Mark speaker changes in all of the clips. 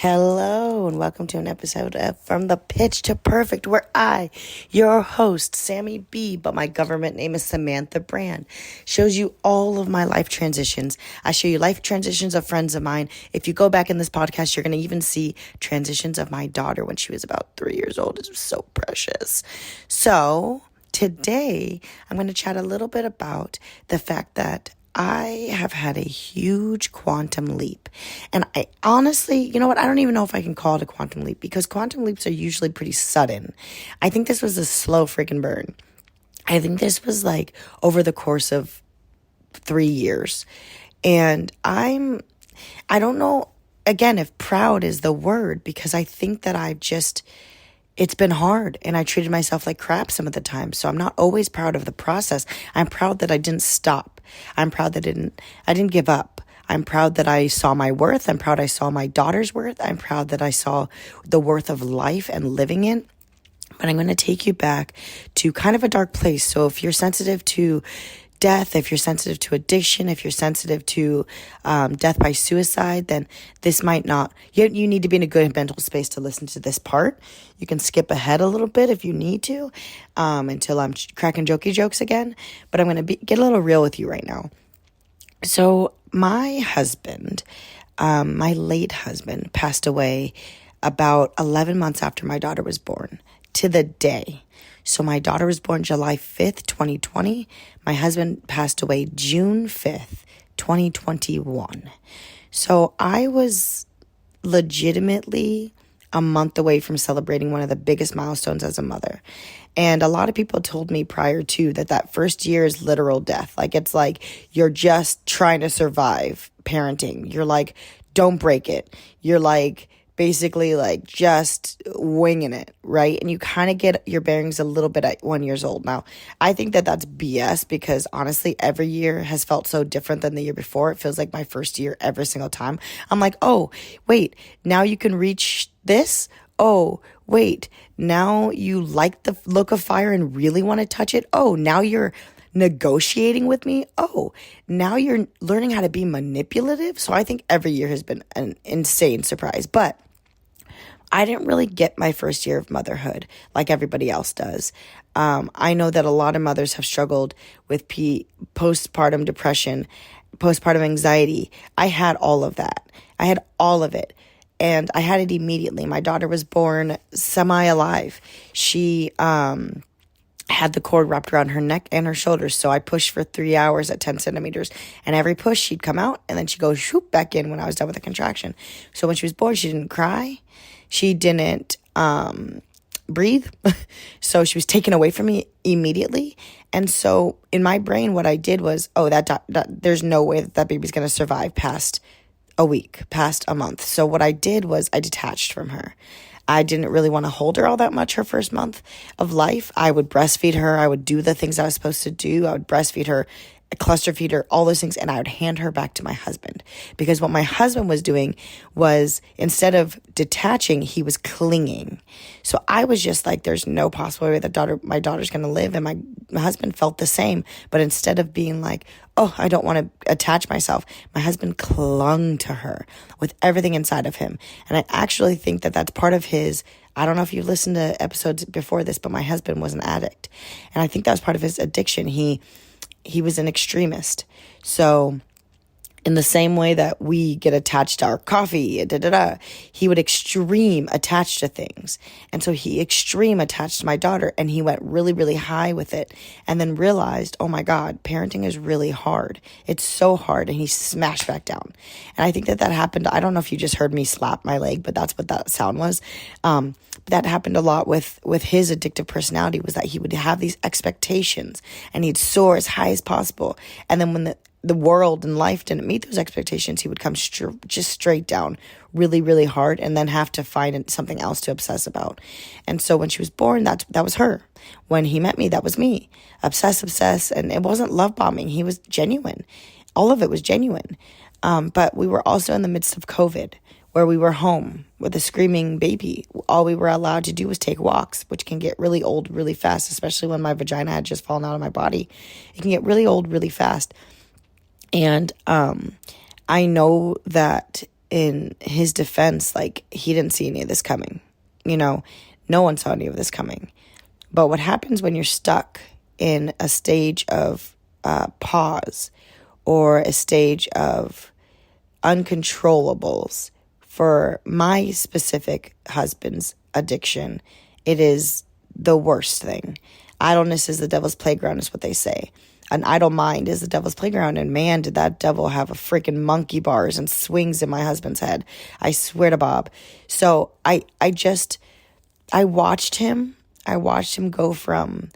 Speaker 1: Hello, and welcome to an episode of From the Pitch to Perfect, where I, your host, Sammy B, but my government name is Samantha Brand, shows you all of my life transitions. I show you life transitions of friends of mine. If you go back in this podcast, you're going to even see transitions of my daughter when she was about 3 years old. It was so precious. So today, I'm going to chat a little bit about the fact that I have had a huge quantum leap. And I honestly, you know what? I don't even know if I can call it a quantum leap because quantum leaps are usually pretty sudden. I think this was a slow freaking burn. I think this was like over the course of 3 years. And I don't know, again, if proud is the word, because I think that it's been hard and I treated myself like crap some of the time. So I'm not always proud of the process. I'm proud that I didn't stop. I'm proud that I didn't give up. I'm proud that I saw my worth. I'm proud I saw my daughter's worth. I'm proud that I saw the worth of life and living it. But I'm going to take you back to kind of a dark place. So if you're sensitive to death, if you're sensitive to addiction, if you're sensitive to death by suicide, then this might not, you need to be in a good mental space to listen to this part. You can skip ahead a little bit if you need to until I'm cracking jokey jokes again. But I'm going to get a little real with you right now. So my husband, my late husband, passed away about 11 months after my daughter was born, to the day. So my daughter was born July 5th, 2020. My husband passed away June 5th, 2021. So I was legitimately a month away from celebrating one of the biggest milestones as a mother. And a lot of people told me prior to that first year is literal death. Like, it's like you're just trying to survive parenting. You're like, don't break it. You're like, basically like just winging it, right? And you kind of get your bearings a little bit at 1 year old. Now, I think that that's BS because honestly, every year has felt so different than the year before. It feels like my first year every single time. I'm like, oh, wait, now you can reach this? Oh, wait, now you like the look of fire and really want to touch it? Oh, now you're negotiating with me? Oh, now you're learning how to be manipulative? So I think every year has been an insane surprise. But I didn't really get my first year of motherhood like everybody else does. I know that a lot of mothers have struggled with postpartum depression, postpartum anxiety. I had all of that. I had all of it. And I had it immediately. My daughter was born semi-alive. She had the cord wrapped around her neck and her shoulders. So I pushed for 3 hours at 10 centimeters. And every push, she'd come out. And then she'd go shoop back in when I was done with the contraction. So when she was born, she didn't cry. She didn't breathe. So she was taken away from me immediately. And so in my brain, what I did was, that there's no way that baby's going to survive past a week, past a month. So what I did was I detached from her. I didn't really want to hold her all that much her first month of life. I would breastfeed her. I would do the things I was supposed to do. I would breastfeed her, cluster feed her, all those things, and I would hand her back to my husband. Because what my husband was doing was, instead of detaching, he was clinging. So I was just like, there's no possible way that my daughter's going to live. And my husband felt the same. But instead of being like, oh, I don't want to attach myself, my husband clung to her with everything inside of him. And I actually think that that's part of his, I don't know if you've listened to episodes before this, but my husband was an addict. And I think that was part of his addiction. He was an extremist. So in the same way that we get attached to our coffee, he would extreme attach to things. And so he extreme attached to my daughter, and he went really, really high with it, and then realized, oh my God, parenting is really hard. It's so hard. And he smashed back down. And I think that happened. I don't know if you just heard me slap my leg, but that's what that sound was. That happened a lot with his addictive personality, was that he would have these expectations and he'd soar as high as possible. And then when the world and life didn't meet those expectations, he would come just straight down really, really hard, and then have to find something else to obsess about. And so when she was born, that was her. When he met me, that was me. Obsess. And it wasn't love bombing. He was genuine. All of it was genuine. But we were also in the midst of COVID, where we were home with a screaming baby. All we were allowed to do was take walks, which can get really old really fast, especially when my vagina had just fallen out of my body. It can get really old really fast. And I know that in his defense, like, he didn't see any of this coming. No one saw any of this coming. But what happens when you're stuck in a stage of pause or a stage of uncontrollables for my specific husband's addiction, it is the worst thing. Idleness is the devil's playground, is what they say. An idle mind is the devil's playground. And man, did that devil have a freaking monkey bars and swings in my husband's head. I swear to Bob. So I watched him. I watched him go from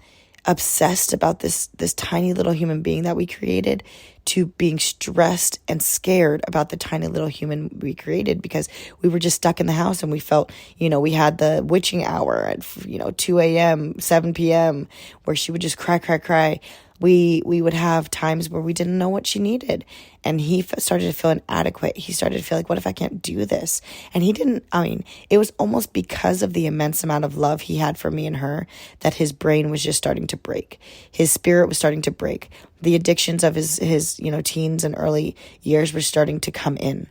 Speaker 1: obsessed about this tiny little human being that we created to being stressed and scared about the tiny little human we created, because we were just stuck in the house and we felt, we had the witching hour at, 2 a.m., 7 p.m., where she would just cry. We would have times where we didn't know what she needed. And he started to feel inadequate. He started to feel like, what if I can't do this? And it was almost because of the immense amount of love he had for me and her that his brain was just starting to break. His spirit was starting to break. The addictions of his teens and early years were starting to come in.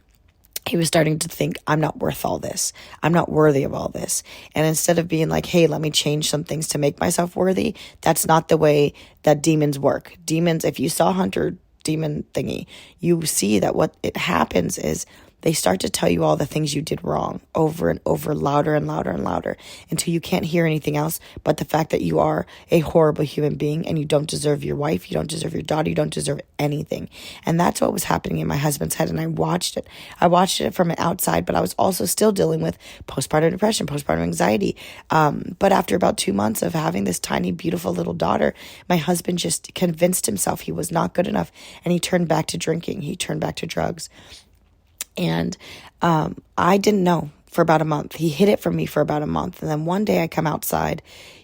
Speaker 1: He was starting to think, I'm not worth all this. I'm not worthy of all this. And instead of being like, hey, let me change some things to make myself worthy, that's not the way that demons work. Demons, if you saw Hunter demon thingy, you see that what it happens is they start to tell you all the things you did wrong over and over, louder and louder and louder, until you can't hear anything else but the fact that you are a horrible human being and you don't deserve your wife, you don't deserve your daughter, you don't deserve anything. And that's what was happening in my husband's head, and I watched it. I watched it from an outside, but I was also still dealing with postpartum depression, postpartum anxiety. But after about 2 months of having this tiny, beautiful little daughter, my husband just convinced himself he was not good enough, and he turned back to drinking. He turned back to drugs. And I didn't know for about a month. He hid it from me for about a month. And then one day I come outside,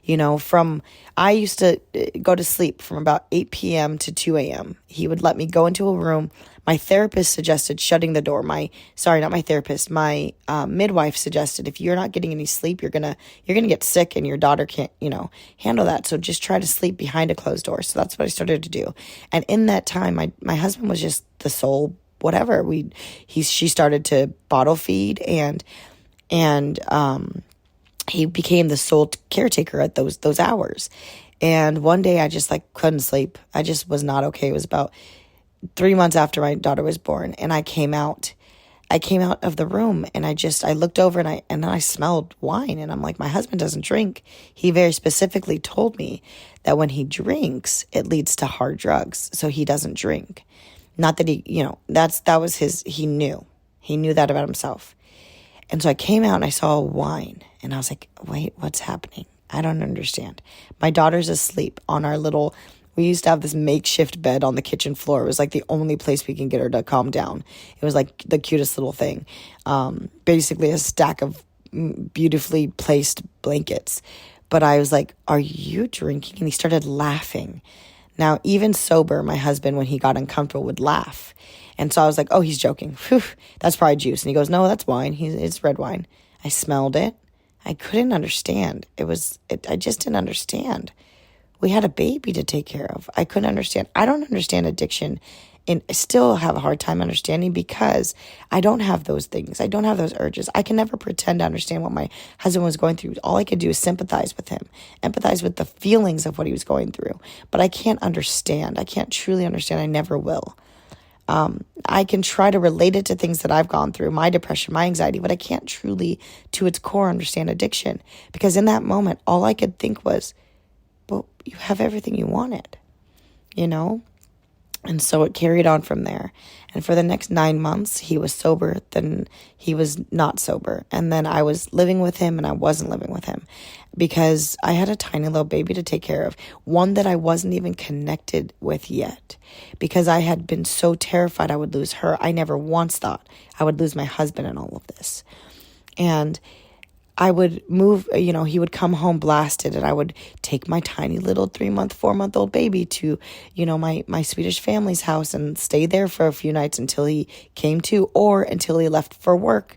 Speaker 1: I used to go to sleep from about 8 p.m. to 2 a.m. He would let me go into a room. My therapist suggested shutting the door. My midwife suggested, if you're not getting any sleep, you're gonna get sick and your daughter can't, handle that. So just try to sleep behind a closed door. So that's what I started to do. And in that time, my husband was just the sole whatever. She started to bottle feed and he became the sole caretaker at those hours. And one day I just couldn't sleep. I just was not okay. It was about 3 months after my daughter was born, and I came out of the room, and I looked over and then I smelled wine, and I'm like, my husband doesn't drink. He very specifically told me that when he drinks, it leads to hard drugs. So he doesn't drink. Not that he knew that about himself. And so I came out and I saw wine, and I was like, wait, what's happening? I don't understand. My daughter's asleep on we used to have this makeshift bed on the kitchen floor. It was like the only place we can get her to calm down. It was like the cutest little thing. Basically a stack of beautifully placed blankets. But I was like, are you drinking? And he started laughing. Now, even sober, my husband, when he got uncomfortable, would laugh. And so I was like, oh, he's joking. Whew, that's probably juice. And he goes, no, that's wine. It's red wine. I smelled it. I couldn't understand. I just didn't understand. We had a baby to take care of. I couldn't understand. I don't understand addiction, and I still have a hard time understanding because I don't have those things. I don't have those urges. I can never pretend to understand what my husband was going through. All I could do is sympathize with him, empathize with the feelings of what he was going through. But I can't understand. I can't truly understand. I never will. I can try to relate it to things that I've gone through, my depression, my anxiety, but I can't truly, to its core, understand addiction. Because in that moment, all I could think was, well, you have everything you wanted, And so it carried on from there. And for the next 9 months, he was sober, then he was not sober. And then I was living with him and I wasn't living with him because I had a tiny little baby to take care of, one that I wasn't even connected with yet because I had been so terrified I would lose her. I never once thought I would lose my husband in all of this. And I would move, he would come home blasted and I would take my tiny little 3-month, 4-month-old baby to, my Swedish family's house and stay there for a few nights until he came to or until he left for work,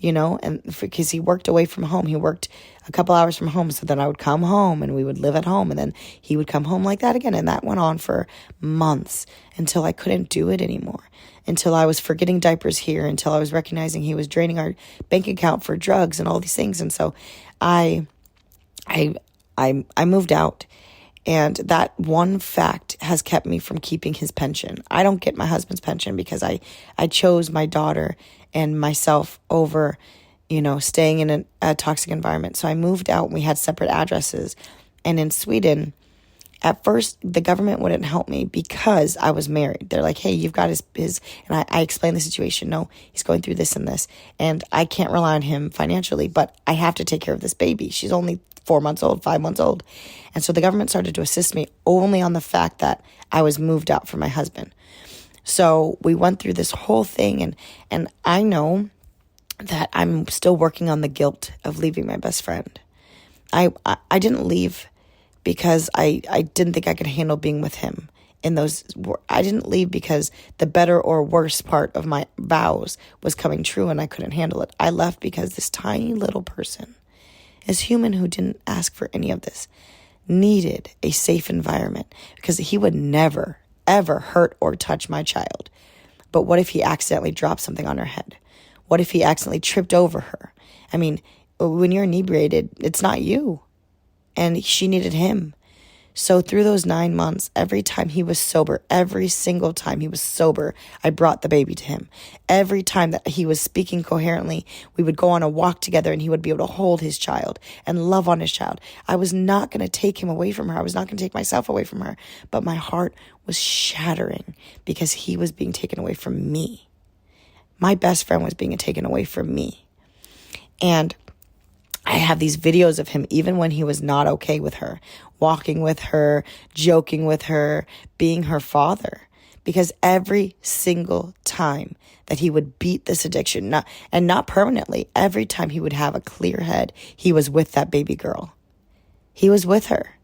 Speaker 1: and because he worked away from home. He worked a couple hours from home. So then I would come home and we would live at home, and then he would come home like that again. And that went on for months until I couldn't do it anymore, until I was forgetting diapers here, until I was recognizing he was draining our bank account for drugs and all these things. And so I moved out. And that one fact has kept me from keeping his pension. I don't get my husband's pension because I chose my daughter and myself over, staying in a toxic environment. So I moved out and we had separate addresses. And in Sweden, at first, the government wouldn't help me because I was married. They're like, hey, you've got his and I explained the situation. No, he's going through this and this. And I can't rely on him financially, but I have to take care of this baby. She's only 4 months old, 5 months old. And so the government started to assist me only on the fact that I was moved out from my husband. So we went through this whole thing, and I know that I'm still working on the guilt of leaving my best friend. I didn't leave because I didn't think I could handle being with him. I didn't leave because the better or worse part of my vows was coming true and I couldn't handle it. I left because this tiny little person, as human who didn't ask for any of this, needed a safe environment because he would never, ever hurt or touch my child. But what if he accidentally dropped something on her head? What if he accidentally tripped over her? I mean, when you're inebriated, it's not you. And she needed him. So through those 9 months, every time he was sober, every single time he was sober, I brought the baby to him. Every time that he was speaking coherently, we would go on a walk together and he would be able to hold his child and love on his child. I was not going to take him away from her. I was not going to take myself away from her. But my heart was shattering because he was being taken away from me. My best friend was being taken away from me. And I have these videos of him even when he was not okay with her, walking with her, joking with her, being her father. Because every single time that he would beat this addiction, not permanently, every time he would have a clear head, he was with that baby girl. He was with her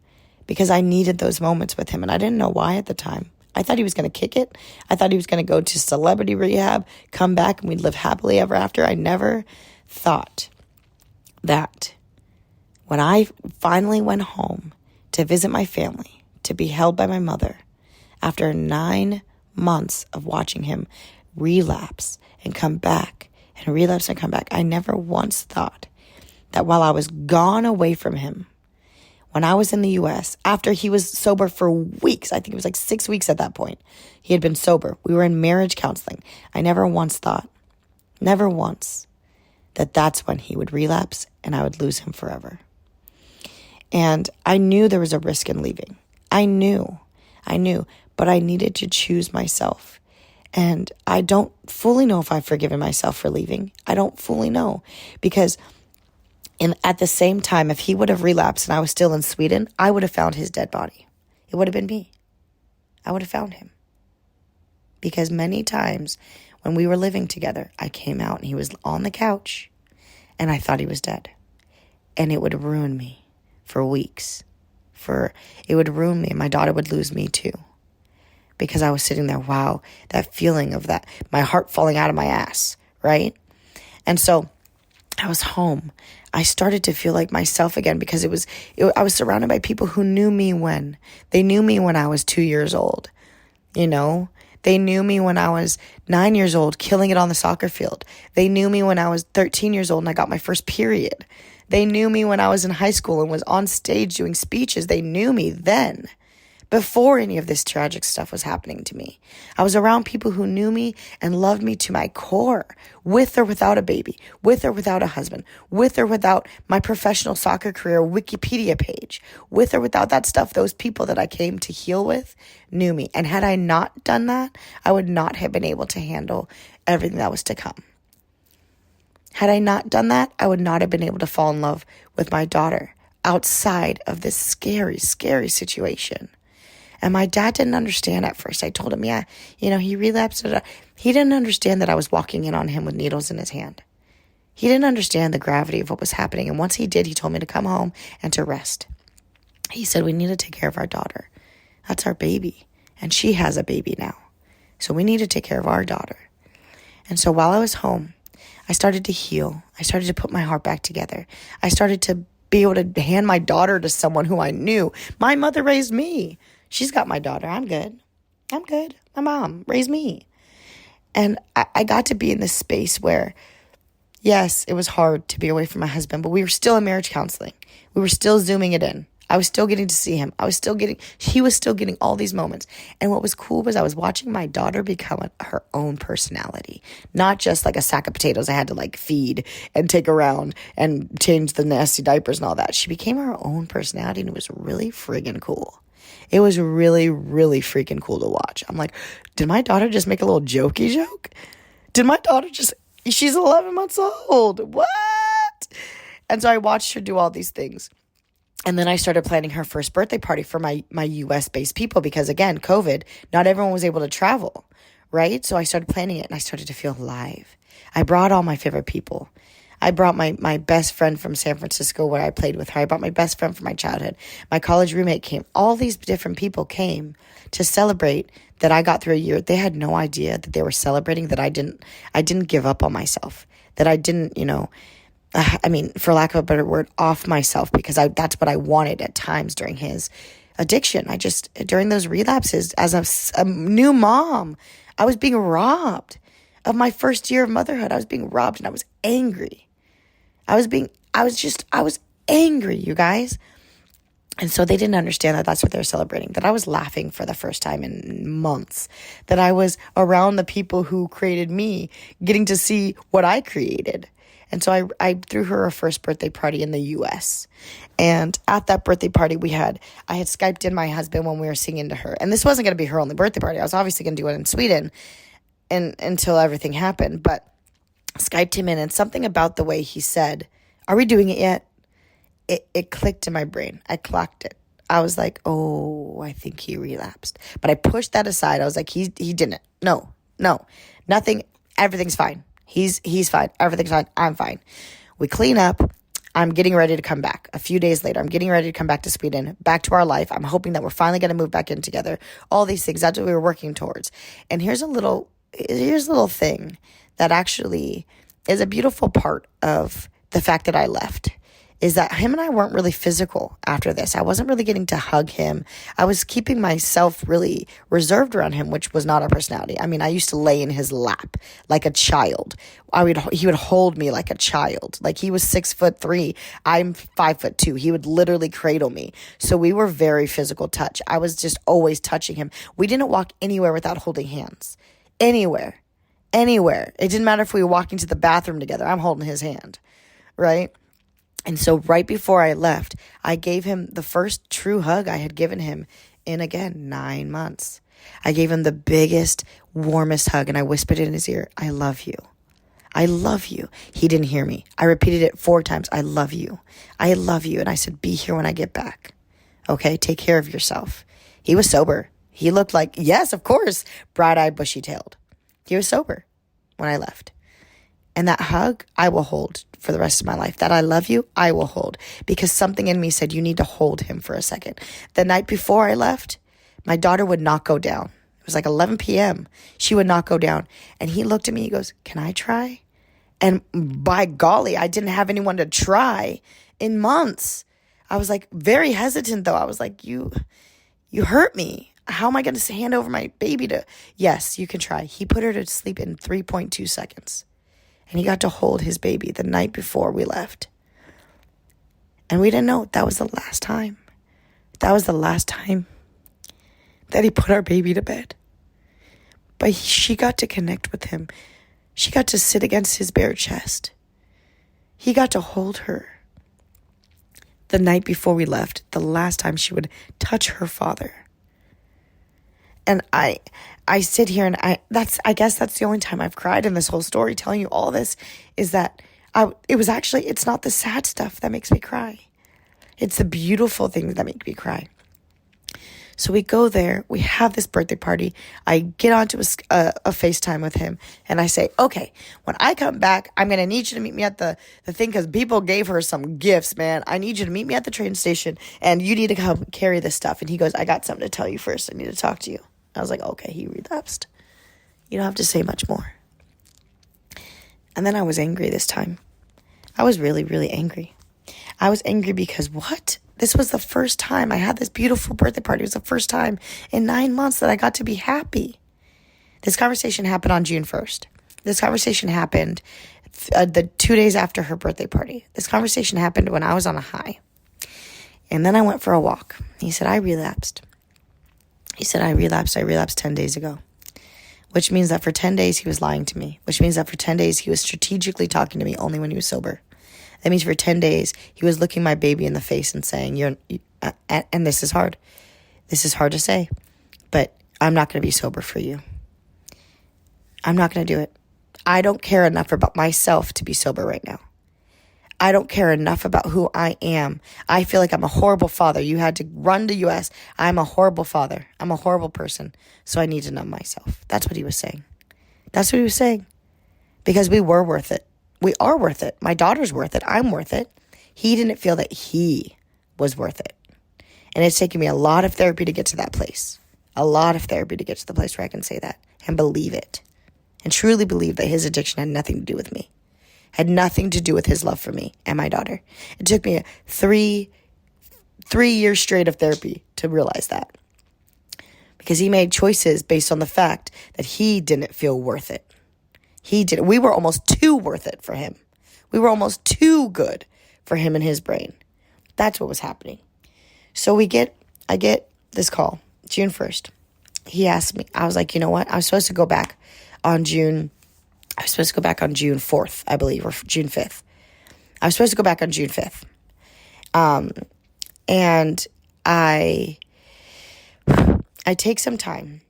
Speaker 1: because I needed those moments with him. And I didn't know why at the time. I thought he was going to kick it. I thought he was going to go to celebrity rehab, come back, and we'd live happily ever after. I never thought that when I finally went home to visit my family, to be held by my mother, after 9 months of watching him relapse and come back and relapse and come back, I never once thought that while I was gone away from him, when I was in the U.S., after he was sober for weeks, I think it was like 6 weeks at that point, he had been sober. We were in marriage counseling. I never once thought, never once, that that's when he would relapse and I would lose him forever. And I knew there was a risk in leaving. I knew, but I needed to choose myself. And I don't fully know if I've forgiven myself for leaving. I don't fully know because at the same time, if he would have relapsed and I was still in Sweden, I would have found his dead body. It would have been me. I would have found him. Because many times when we were living together, I came out and he was on the couch and I thought he was dead. And it would ruin me for weeks. It would ruin me and my daughter would lose me too. Because I was sitting there, wow, that feeling of that, my heart falling out of my ass, right? And so I was home. I started to feel like myself again because I was surrounded by people who knew me when. They knew me when I was 2 years old, They knew me when I was 9 years old, killing it on the soccer field. They knew me when I was 13 years old and I got my first period. They knew me when I was in high school and was on stage doing speeches. They knew me then, before any of this tragic stuff was happening to me. I was around people who knew me and loved me to my core, with or without a baby, with or without a husband, with or without my professional soccer career Wikipedia page, with or without that stuff. Those people that I came to heal with knew me. And had I not done that, I would not have been able to handle everything that was to come. Had I not done that, I would not have been able to fall in love with my daughter outside of this scary, scary situation. And my dad didn't understand at first. I told him, he relapsed. He didn't understand that I was walking in on him with needles in his hand. He didn't understand the gravity of what was happening. And once he did, he told me to come home and to rest. He said, we need to take care of our daughter. That's our baby. And she has a baby now. So we need to take care of our daughter. And so while I was home, I started to heal. I started to put my heart back together. I started to be able to hand my daughter to someone who I knew. My mother raised me. She's got my daughter. I'm good. I'm good. My mom raised me. And I got to be in this space where, yes, it was hard to be away from my husband, but we were still in marriage counseling. We were still Zooming it in. I was still getting to see him. He was still getting all these moments. And what was cool was I was watching my daughter become her own personality, not just like a sack of potatoes I had to like feed and take around and change the nasty diapers and all that. She became her own personality, and it was really friggin' cool. It was really, really freaking cool to watch. I'm like, did my daughter just make a little jokey joke? She's 11 months old. What? And so I watched her do all these things. And then I started planning her first birthday party for my US-based people because, again, COVID, not everyone was able to travel, right? So I started planning it, and I started to feel alive. I brought all my favorite people. I brought my best friend from San Francisco where I played with her. I brought my best friend from my childhood. My college roommate came. All these different people came to celebrate that I got through a year. They had no idea that they were celebrating that I didn't give up on myself, that I didn't, for lack of a better word, off myself, because that's what I wanted at times during his addiction. During those relapses, as a new mom, I was being robbed of my first year of motherhood. I was being robbed, and I was angry. I was angry, you guys. And so they didn't understand that that's what they're celebrating, that I was laughing for the first time in months, that I was around the people who created me, getting to see what I created. And so I threw her a first birthday party in the U.S. And at that birthday party I had Skyped in my husband when we were singing to her. And this wasn't going to be her only birthday party. I was obviously going to do it in Sweden until everything happened. But Skyped him in, and something about the way he said, "Are we doing it yet?" It clicked in my brain. I clocked it. I was like, oh, I think he relapsed. But I pushed that aside. I was like, he didn't. No, nothing. Everything's fine. He's fine. Everything's fine. I'm fine. We clean up. I'm getting ready to come back. A few days later, I'm getting ready to come back to Sweden, back to our life. I'm hoping that we're finally going to move back in together. All these things. That's what we were working towards. And here's a little thing that actually is a beautiful part of the fact that I left, is that him and I weren't really physical after this. I wasn't really getting to hug him. I was keeping myself really reserved around him, which was not our personality. I mean, I used to lay in his lap like a child. He would hold me like a child. Like, he was 6'3". I'm 5'2". He would literally cradle me. So we were very physical touch. I was just always touching him. We didn't walk anywhere without holding hands. Anywhere. It didn't matter if we were walking to the bathroom together. I'm holding his hand, right? And so right before I left, I gave him the first true hug I had given him in, again, 9 months. I gave him the biggest, warmest hug, and I whispered in his ear, "I love you. I love you." He didn't hear me. I repeated it 4 times. "I love you. I love you." And I said, "Be here when I get back. Okay? Take care of yourself." He was sober. He looked like, yes, of course, bright-eyed, bushy-tailed. He was sober when I left. And that hug, I will hold for the rest of my life. That "I love you," I will hold. Because something in me said, you need to hold him for a second. The night before I left, my daughter would not go down. It was like 11 p.m. She would not go down. And he looked at me, he goes, "Can I try?" And by golly, I didn't have anyone to try in months. I was like very hesitant though. I was like, you hurt me. How am I going to hand over my baby to? Yes, you can try. He put her to sleep in 3.2 seconds. And he got to hold his baby the night before we left. And we didn't know that was the last time. That was the last time that he put our baby to bed. But she got to connect with him. She got to sit against his bare chest. He got to hold her. The night before we left, the last time she would touch her father. And I sit here and I guess that's the only time I've cried in this whole story, telling you all this, is that it's not the sad stuff that makes me cry. It's the beautiful things that make me cry. So we go there, we have this birthday party. I get onto a FaceTime with him and I say, "Okay, when I come back, I'm going to need you to meet me at the thing, because people gave her some gifts, man. I need you to meet me at the train station and you need to come carry this stuff." And he goes, "I got something to tell you first. I need to talk to you." I was like, okay, he relapsed. You don't have to say much more. And then I was angry this time. I was really, really angry. I was angry because what? This was the first time I had this beautiful birthday party. It was the first time in 9 months that I got to be happy. This conversation happened on June 1st. This conversation happened the 2 days after her birthday party. This conversation happened when I was on a high. And then I went for a walk. He said, I relapsed. He said, I relapsed 10 days ago. Which means that for 10 days he was lying to me. Which means that for 10 days he was strategically talking to me only when he was sober. That means for 10 days he was looking my baby in the face and saying, and this is hard. This is hard to say. But I'm not going to be sober for you. I'm not going to do it. I don't care enough about myself to be sober right now. I don't care enough about who I am. I feel like I'm a horrible father. You had to run to U.S. I'm a horrible father. I'm a horrible person. So I need to numb myself. That's what he was saying. That's what he was saying. Because we were worth it. We are worth it. My daughter's worth it. I'm worth it. He didn't feel that he was worth it. And it's taken me a lot of therapy to get to that place. A lot of therapy to get to the place where I can say that and believe it. And truly believe that his addiction had nothing to do with me. Had nothing to do with his love for me and my daughter. It took me 3 years straight of therapy to realize that. Because he made choices based on the fact that he didn't feel worth it. We were almost too worth it for him. We were almost too good for him and his brain. That's what was happening. So I get this call, June 1st. He asked me, I was like, you know what? I was supposed to go back on June 4th, I believe, or June 5th. I was supposed to go back on June 5th. And I take some time,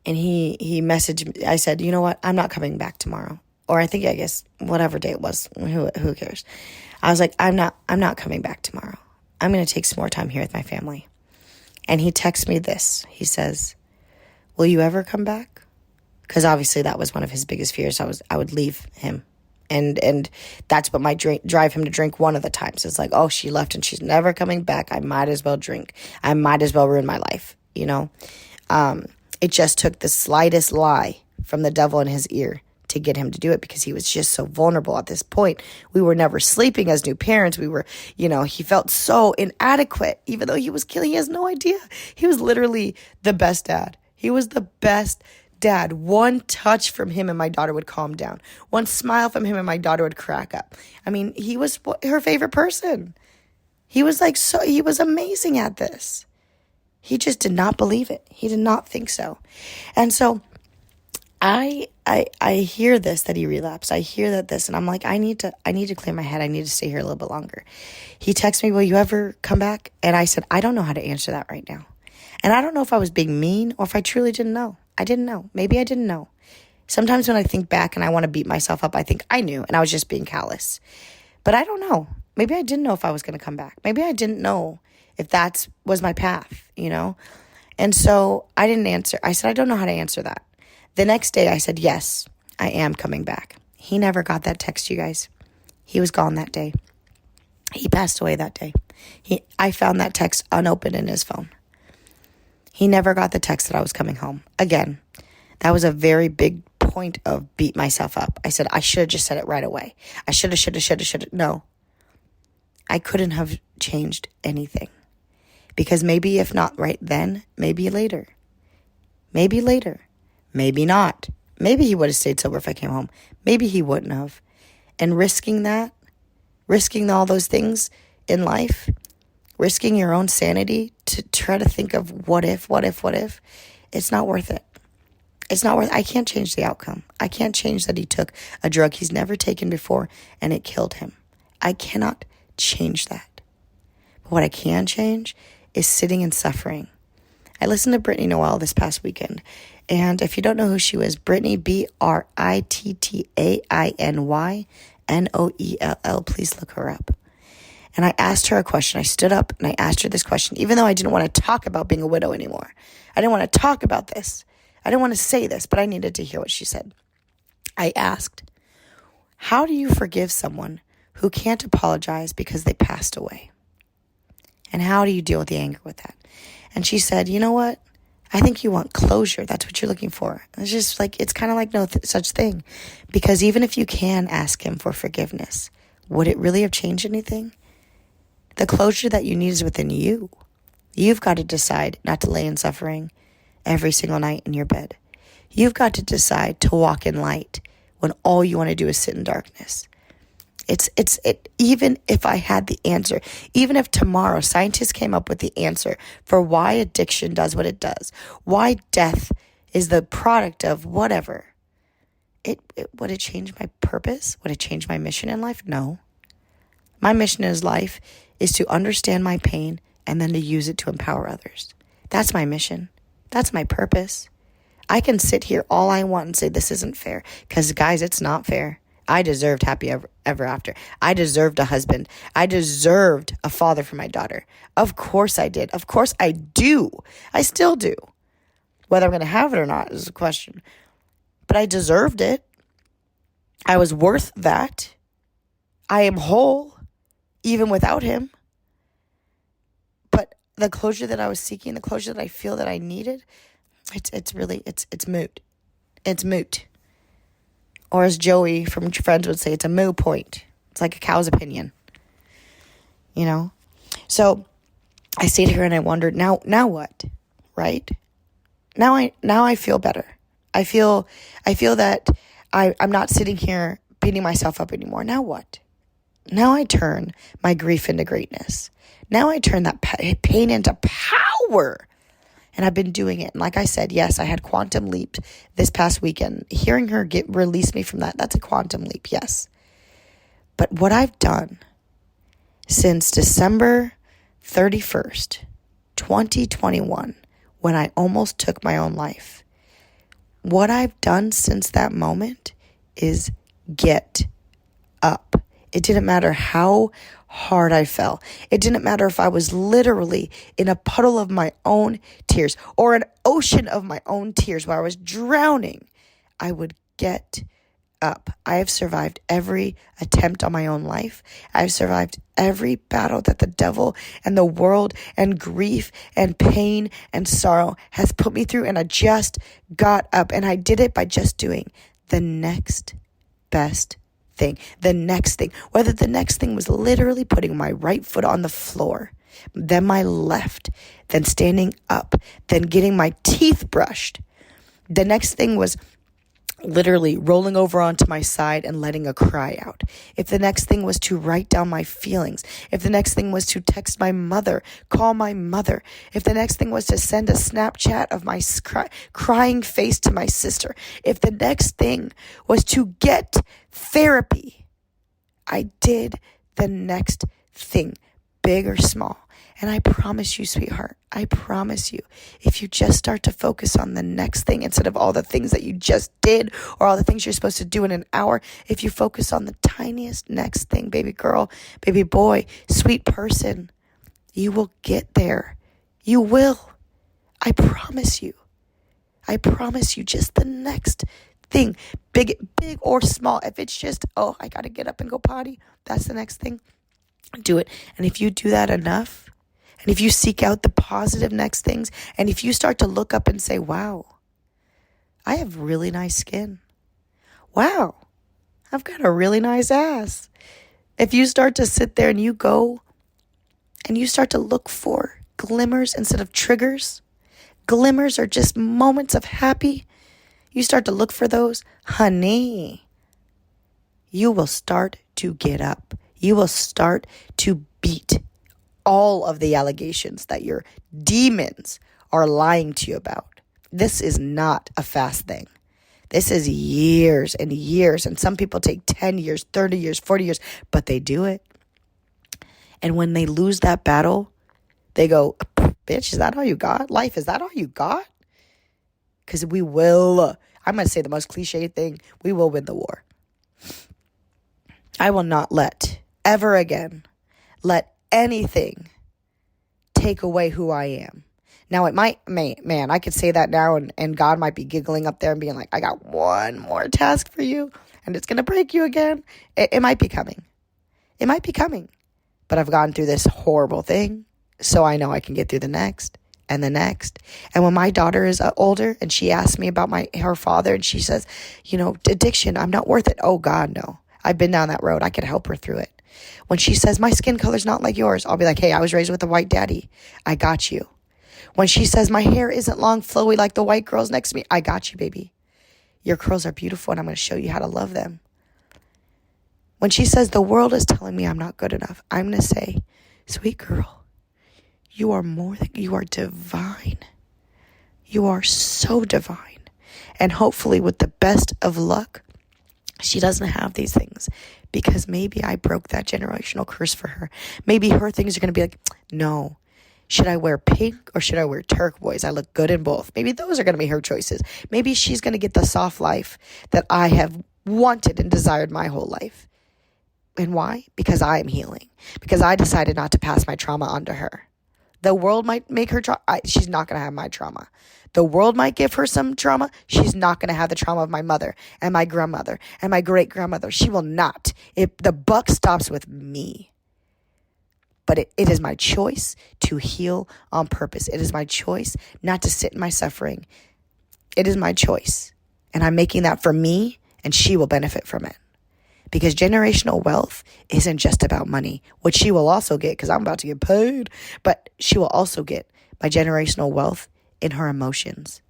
Speaker 1: and he messaged me. I said, you know what? I'm not coming back tomorrow. Or I guess whatever day it was, who cares? I was like, I'm not coming back tomorrow. I'm going to take some more time here with my family. And he texts me this. He says, will you ever come back? Because obviously that was one of his biggest fears. I would leave him. And that's what might drive him to drink one of the times. It's like, oh, she left and she's never coming back. I might as well drink. I might as well ruin my life, you know? It just took the slightest lie from the devil in his ear to get him to do it because he was just so vulnerable at this point. We were never sleeping as new parents. We were, he felt so inadequate, even though he was killing. He has no idea. He was literally the best dad. He was the best dad. One touch from him and my daughter would calm down. One smile from him and my daughter would crack up. I mean, he was her favorite person. He was he was amazing at this. He just did not believe it. He did not think so. And so I hear this, that he relapsed. I hear that this, and I'm like, I need to clear my head. I need to stay here a little bit longer. He texts me, will you ever come back? And I said, I don't know how to answer that right now. And I don't know if I was being mean or if I truly didn't know. I didn't know. Maybe I didn't know. Sometimes when I think back and I want to beat myself up, I think I knew and I was just being callous. But I don't know. Maybe I didn't know if I was going to come back. Maybe I didn't know if that was my path, And so I didn't answer. I said, I don't know how to answer that. The next day I said, yes, I am coming back. He never got that text, you guys. He was gone that day. He passed away that day. I found that text unopened in his phone. He never got the text that I was coming home. Again, that was a very big point of beat myself up. I said, I should have just said it right away. I should have. No. I couldn't have changed anything. Because maybe if not right then, maybe later. Maybe later. Maybe not. Maybe he would have stayed sober if I came home. Maybe he wouldn't have. And risking all those things in life, risking your own sanity to try to think of what if, it's not worth it. It's not worth it. I can't change the outcome. I can't change that he took a drug he's never taken before and it killed him. I cannot change that. But what I can change is sitting and suffering. I listened to Brittany Noel this past weekend. And if you don't know who she was, Brittany, BritTainYNoell, please look her up. And I asked her a question. I stood up and I asked her this question, even though I didn't want to talk about being a widow anymore. I didn't want to talk about this. I didn't want to say this, but I needed to hear what she said. I asked, how do you forgive someone who can't apologize because they passed away? And how do you deal with the anger with that? And she said, you know what? I think you want closure. That's what you're looking for. It's just like, it's kind of like no such thing. Because even if you can ask him for forgiveness, would it really have changed anything? The closure that you need is within you. You've got to decide not to lay in suffering every single night in your bed. You've got to decide to walk in light when all you want to do is sit in darkness. Even if I had the answer, even if tomorrow scientists came up with the answer for why addiction does what it does, why death is the product of whatever, would it change my purpose? Would it change my mission in life? No. My mission in life is to understand my pain and then to use it to empower others. That's my mission. That's my purpose. I can sit here all I want and say this isn't fair, because guys, it's not fair. I deserved happy ever after. I deserved a husband. I deserved a father for my daughter. Of course I did. Of course I do. I still do. Whether I'm going to have it or not is a question. But I deserved it. I was worth that. I am whole, even without him. But the closure that I was seeking, the closure that I feel that I needed, it's moot. It's moot. Or as Joey from Friends would say, it's a moo point. It's like a cow's opinion. So I stayed here and I wondered, now what? Right? Now I feel better. I feel that I'm not sitting here beating myself up anymore. Now what? Now I turn my grief into greatness. Now I turn that pain into power. And I've been doing it. And like I said, yes, I had quantum leaped this past weekend. Hearing her release me from that's a quantum leap, yes. But what I've done since December 31st, 2021, when I almost took my own life, what I've done since that moment is get up. It didn't matter how hard I fell. It didn't matter if I was literally in a puddle of my own tears or an ocean of my own tears where I was drowning. I would get up. I have survived every attempt on my own life. I've survived every battle that the devil and the world and grief and pain and sorrow has put me through, and I just got up, and I did it by just doing the next best thing, the next thing, whether the next thing was literally putting my right foot on the floor, then my left, then standing up, then getting my teeth brushed. The next thing was literally rolling over onto my side and letting a cry out. If the next thing was to write down my feelings, if the next thing was to text my mother, call my mother, if the next thing was to send a Snapchat of my crying face to my sister, if the next thing was to get therapy, I did the next thing, big or small. And I promise you, sweetheart, I promise you, if you just start to focus on the next thing instead of all the things that you just did or all the things you're supposed to do in an hour, if you focus on the tiniest next thing, baby girl, baby boy, sweet person, you will get there. You will. I promise you. I promise you, just the next thing, big or small. If it's just, I got to get up and go potty, that's the next thing. Do it. And if you do that enough, and if you seek out the positive next things, and if you start to look up and say, wow, I have really nice skin. Wow, I've got a really nice ass. If you start to sit there and you go and you start to look for glimmers instead of triggers, glimmers are just moments of happy. You start to look for those, honey, you will start to get up. You will start to beat all of the allegations that your demons are lying to you about. This is not a fast thing. This is years and years. And some people take 10 years, 30 years, 40 years, but they do it. And when they lose that battle, they go, bitch, is that all you got? Life, is that all you got? Because we will, I'm going to say the most cliche thing, we will win the war. I will not ever again, let anything take away who I am. Now it might, man, I could say that now and God might be giggling up there and being like, I got one more task for you and it's going to break you again. It might be coming. It might be coming. But I've gone through this horrible thing, so I know I can get through the next and the next. And when my daughter is older and she asks me about her father and she says, addiction, I'm not worth it. Oh God, no. I've been down that road. I could help her through it. When she says my skin color's not like yours, I'll be like, hey, I was raised with a white daddy. I got you. When she says my hair isn't long, flowy like the white girls next to me, I got you, baby. Your curls are beautiful and I'm going to show you how to love them. When she says the world is telling me I'm not good enough, I'm going to say, sweet girl, you are divine. You are so divine. And hopefully with the best of luck, she doesn't have these things because maybe I broke that generational curse for her. Maybe her things are going to be like, no, should I wear pink or should I wear turquoise? I look good in both. Maybe those are going to be her choices. Maybe she's going to get the soft life that I have wanted and desired my whole life. And why? Because I am healing. Because I decided not to pass my trauma on to her. The world might make her she's not going to have my trauma. The world might give her some trauma. She's not going to have the trauma of my mother and my grandmother and my great-grandmother. She will not. The buck stops with me. But it is my choice to heal on purpose. It is my choice not to sit in my suffering. It is my choice. And I'm making that for me, and she will benefit from it. Because generational wealth isn't just about money, which she will also get because I'm about to get paid. But she will also get my generational wealth in her emotions,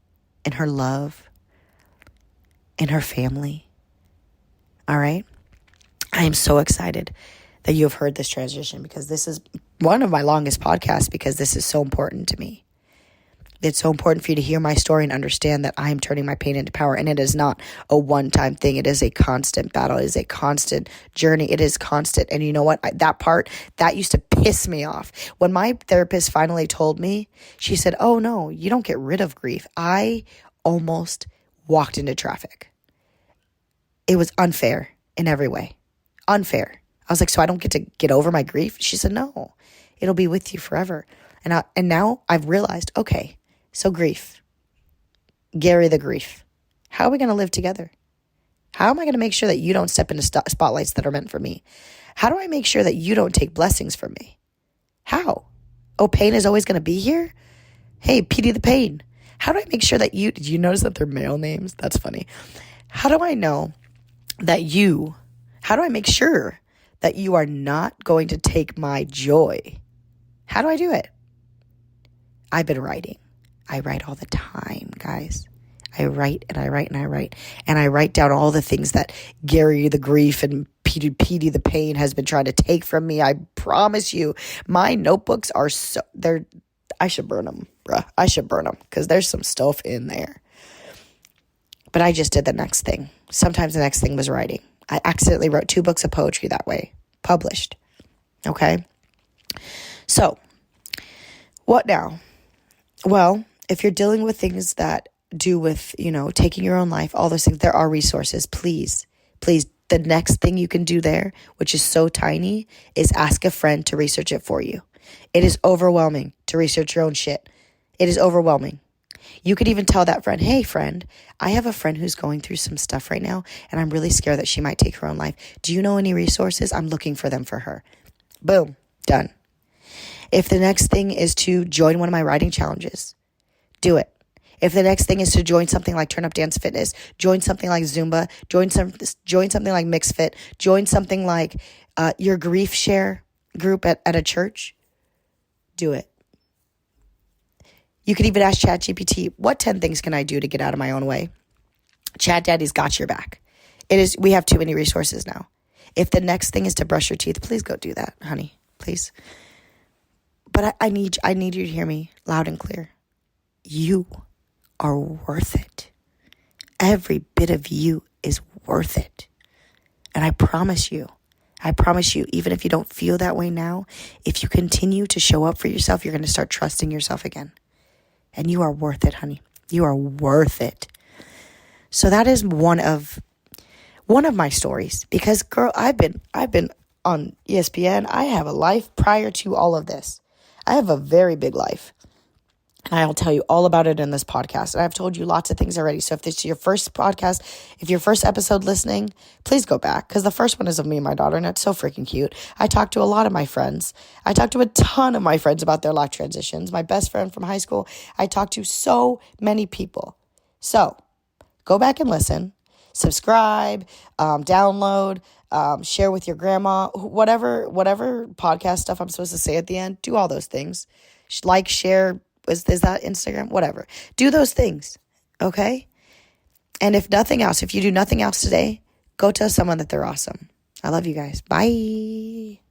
Speaker 1: in her love, in her family. All right? I am so excited that you have heard this transition because this is one of my longest podcasts because this is so important to me. It's so important for you to hear my story and understand that I am turning my pain into power. And it is not a one-time thing. It is a constant battle. It is a constant journey. It is constant. And you know what? That used to piss me off. When my therapist finally told me, she said, oh no, you don't get rid of grief. I almost walked into traffic. It was unfair in every way. Unfair. I was like, so I don't get to get over my grief? She said, no, it'll be with you forever. And now I've realized, okay, so grief, Gary the grief. How are we going to live together? How am I going to make sure that you don't step into spotlights that are meant for me? How do I make sure that you don't take blessings from me? How? Oh, pain is always going to be here? Hey, Petey the Pain. How do I make sure that did you notice that they're male names? That's funny. How do I know that how do I make sure that you are not going to take my joy? How do I do it? I've been writing. I write all the time, guys. I write and I write and I write. And I write down all the things that Gary the grief and Petey the pain has been trying to take from me. I promise you, my notebooks are I should burn them, bruh. I should burn them because there's some stuff in there. But I just did the next thing. Sometimes the next thing was writing. I accidentally wrote 2 books of poetry that way. Published. Okay? So, what now? Well, if you're dealing with things that do with, taking your own life, all those things, there are resources. Please, the next thing you can do there, which is so tiny, is ask a friend to research it for you. It is overwhelming to research your own shit. It is overwhelming. You could even tell that friend, hey, friend, I have a friend who's going through some stuff right now, and I'm really scared that she might take her own life. Do you know any resources? I'm looking for them for her. Boom, done. If the next thing is to join one of my writing challenges, do it. If the next thing is to join something like Turn Up Dance Fitness, join something like Zumba, join something like Mix Fit, join something like your grief share group at a church, do it. You could even ask ChatGPT, what 10 things can I do to get out of my own way? Chat Daddy's got your back. We have too many resources now. If the next thing is to brush your teeth, please go do that, honey, please. But I need you to hear me loud and clear. You are worth it. Every bit of you is worth it. And I promise you, even if you don't feel that way now, if you continue to show up for yourself, you're going to start trusting yourself again. And you are worth it, honey. You are worth it. So that is one of my stories. Because girl, I've been on ESPN. I have a life prior to all of this. I have a very big life. And I'll tell you all about it in this podcast. And I've told you lots of things already. So if this is your first podcast, if your first episode listening, please go back. Because the first one is of me and my daughter, and it's so freaking cute. I talked to a lot of my friends. I talked to a ton of my friends about their life transitions. My best friend from high school. I talked to so many people. So go back and listen. Subscribe, download, share with your grandma, whatever podcast stuff I'm supposed to say at the end. Do all those things. Like, share. Is that Instagram? Whatever. Do those things, okay? And if nothing else, if you do nothing else today, go tell someone that they're awesome. I love you guys. Bye.